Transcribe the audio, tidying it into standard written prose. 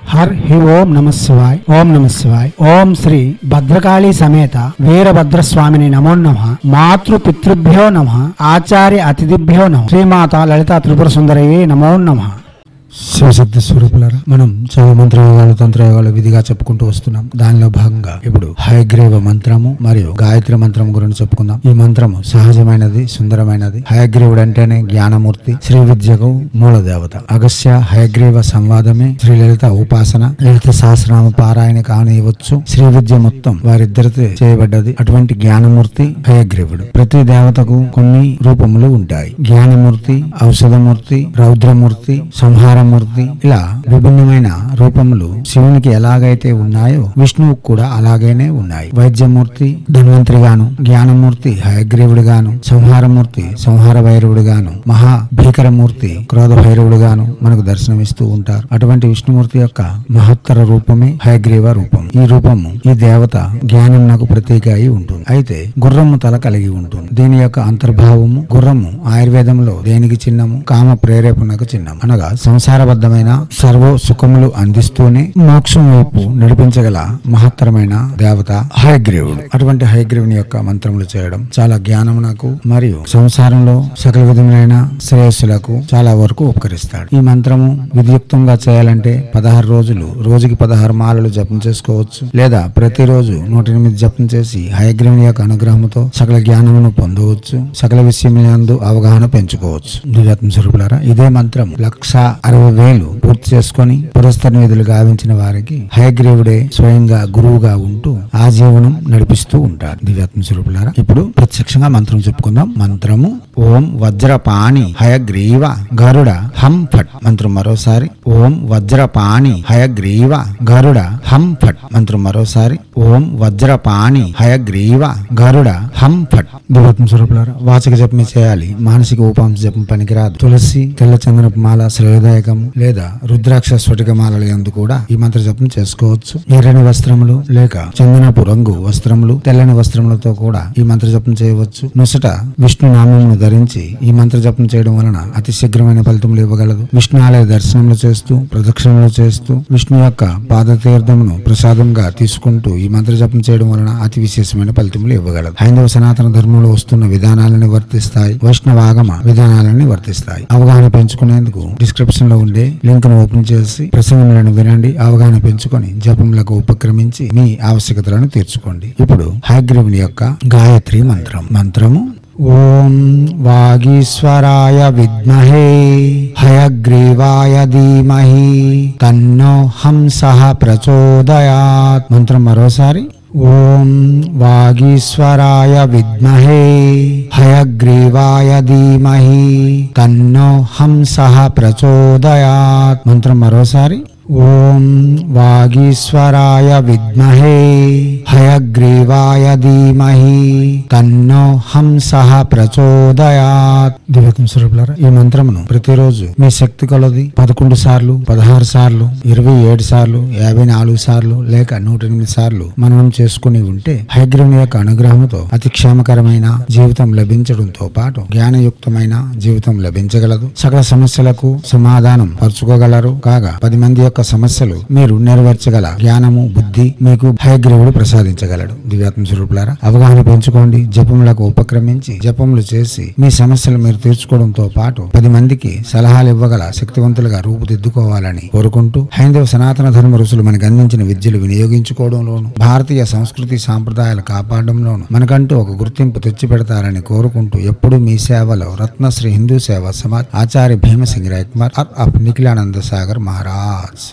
Her హి ఓం నమ శివాయ్. ఓం నమ శివాయ్. ఓం శ్రీ భద్రకాళీ సమేత వీరభద్రస్వామిని నమో నమః. మాతృ పితృభ్యో నమః. ఆచార్య అతిథిభ్యో నమః. శ్రీమాత లలితా త్రిపుర సుందరయే నమో నమః. శివశక్తి స్వరూపులారా, మనం చాలా మంత్రయోగాలు తంత్రయోగాలు విధిగా చెప్పుకుంటూ వస్తున్నాం. దానిలో భాగంగా ఇప్పుడు హయగ్రీవ మంత్రము మరియు గాయత్రి మంత్రం గురించి చెప్పుకుందాం. ఈ మంత్రము సహజమైనది, సుందరమైనది. హయగ్రీవుడు అంటేనే జ్ఞానమూర్తి, శ్రీ విద్యకు మూల దేవత. అగస్య హయగ్రీవ సంవాదమే శ్రీ లలిత ఉపాసన, లలిత సహస్రనామ పారాయణ కానివచ్చు. శ్రీ విద్య మొత్తం వారిద్దరితో చేయబడ్డది. అటువంటి జ్ఞానమూర్తి హయగ్రీవుడు. ప్రతి దేవతకు కొన్ని రూపములు ఉంటాయి. జ్ఞానమూర్తి, ఔషధమూర్తి, రౌద్రమూర్తి, సంహారమూర్తి, ఇలా విభిన్నమైన రూపములు శివునికి ఎలాగైతే ఉన్నాయో విష్ణువుకు కూడా అలాగేనే ఉన్నాయి. వైద్యమూర్తి ధన్వంతరి గాను, జ్ఞానమూర్తి హయగ్రీవుడు గాను, సంహారమూర్తి సంహార భైరవుడు గాను, మహా భీకరమూర్తి క్రోధ భైరవుడు గాను మనకు దర్శనమిస్తూ ఉంటారు. అటువంటి విష్ణుమూర్తి యొక్క మహత్తర రూపమే హయగ్రీవ రూపం. ఈ రూపము, ఈ దేవత జ్ఞానం నాకు ప్రతీక అయి ఉంటుంది. అయితే గుర్రము తల కలిగి ఉంటుంది. దీని యొక్క అంతర్భావము గుర్రము ఆయుర్వేదంలో దేనికి చిహ్నము? కామ ప్రేరేపణకు చిహ్నం. అనగా సంసారబద్ధమైన సర్వ సుఖములు అందిస్తూనే మోక్షం వైపు నడిపించగల మహత్తరమైన దేవత హయగ్రీవుడు. అటువంటి హయగ్రీవుని యొక్క మంత్రములు చేయడం చాలా జ్ఞానమునకు మరియు సంసారంలో సకల విధములైన శ్రేయస్సులకు చాలా వరకు ఉపకరిస్తాడు. ఈ మంత్రము విధియుక్తంగా చేయాలంటే 16 రోజులు రోజుకి 16 మాలలు జపం చేసుకోవచ్చు, లేదా ప్రతిరోజు 108 జపం చేసి హయగ్రీవుని యొక్క అనుగ్రహంతో సకల జ్ఞానమును పొందవచ్చు, సకల విషయములందు అవగాహన పెంచుకోవచ్చు. దివ్యాత్మ స్వరూపులారా, ఇదే మంత్రం 1,60,000 పూర్తి చేసుకుని పురస్కార నిధులు గావించిన వారికి హయగ్రీవుడే స్వయంగా గురువుగా ఉంటూ ఆ జీవనం నడిపిస్తూ ఉంటాడు. దివ్యాత్మ స్వరూపులారా, ఇప్పుడు ప్రత్యక్షంగా మంత్రం చెప్పుకుందాం. మంత్రము ఓం వజ్రపాణి హయగ్రీవ గరుడ హం ఫట్. మంత్రం మరోసారి ఓం వజ్రపాణి హయగ్రీవ గరుడ హం ఫట్. మంత్రం మరోసారి ఓం వజ్రపాణి హయగ్రీవ గరుడ హం ఫట్. దివ్యాత్మ స్వరూపులారా, వాచక జపమే చేయాలి, మానసిక ఉపాంశ జపం పనికిరాదు. తులసి, తెల్ల చందనపు మాల, శ్రేయోదాయకము లేదా రుద్రాక్ష స్ఫటిక మాలల యందు కూడా ఈ మంత్ర జపం చేసుకోవచ్చు. ఎర్రని వస్త్రములు లేక చందనపు రంగు వస్త్రములు, తెల్లని వస్త్రములతో కూడా ఈ మంత్ర జపం చేయవచ్చు. నుసట విష్ణు నామమును ధరించి ఈ మంత్ర జపం చేయడం వలన అతి శీఘ్రమైన ఫలితములు ఇవ్వగలదు. విష్ణు ఆలయ దర్శనములు చేస్తూ ప్రదక్షిణలు చేస్తూ విష్ణు యొక్క పాదతీర్థమును ప్రసాదంగా తీసుకుంటూ ఈ మంత్ర జపం చేయడం వలన అతి విశేషమైన ఫలితములు ఇవ్వగలదు. హైందవ సనాతన ధర్మంలో వస్తున్న విధానాలని వర్తిస్తాయి, వైష్ణవాగమ విధానాలని వర్తిస్తాయి. అవగాహన పెంచుకునేందుకు డిస్క్రిప్షన్ లో ఉండే లింక్ ను ఓపెన్ చేసి ప్రసంగములను వినండి. అవగాహన పెంచుకొని జపములకు ఉపక్రమించి మీ ఆవశ్యకతలను తీర్చుకోండి. ఇప్పుడు హయగ్రీవుని యొక్క గాయత్రి మంత్రం. మంత్రము ఓం వాగీశ్వరాయ విద్మహే హయగ్రీవాయ ధీమహి తన్నో హంసః ప్రచోదయాత్. మంత్రం మరోసారి ఓం వాగీశ్వరాయ విద్మహే హయగ్రీవాయ ధీమహి తన్నో హంసః ప్రచోదయాత్. మంత్రం మరోసారి ఓం వాగీశ్వరాయ విద్మహే హయగ్రీవాయ ధీమహి తన్నో హంసః ప్రచోదయాత్. దివ్యాత్మ స్వరూపులారా, ఈ మంత్రమును ప్రతిరోజు మీ శక్తి కొలది 11 సార్లు, 16 సార్లు, 27 సార్లు, 54 సార్లు లేక 108 సార్లు మననం చేసుకుని ఉంటే హయగ్రీవుని యొక్క అనుగ్రహంతో అతి క్షేమకరమైన జీవితం లభించడంతో పాటు జ్ఞానయుక్తమైన జీవితం లభించగలదు. సకల సమస్యలకు సమాధానం పరుచుకోగలరు. కాగా 10 మంది యొక్క సమస్యలు మీరు నెరవేర్చగల జ్ఞానము, బుద్ధి మీకు హయగ్రీవుడు ప్రసాదించగలడు. దివ్యాత్మ స్వరూపులారా, అవగాహన పెంచుకోండి. జపములకు ఉపక్రమించి జపములు చేసి మీ సమస్యలు మీరు తీర్చుకోవడంతో పాటు 10 మందికి సలహాలు ఇవ్వగల శక్తివంతులుగా రూపుదిద్దుకోవాలని కోరుకుంటూ హైందవ సనాతన ధర్మ ఋషులు మనకు అందించిన విద్యలు వినియోగించుకోవడంలోను, భారతీయ సంస్కృతి సాంప్రదాయాలు కాపాడడంలోను మనకంటూ ఒక గుర్తింపు తెచ్చిపెడతారని కోరుకుంటూ ఎప్పుడూ మీ సేవలో రత్నశ్రీ హిందూ సేవా సమాజ్ ఆచార్య భీమసింగ్ రాయ్ కుమార్ ఆఫ్ నిఖిలానంద సాగర్ మహారాజ్.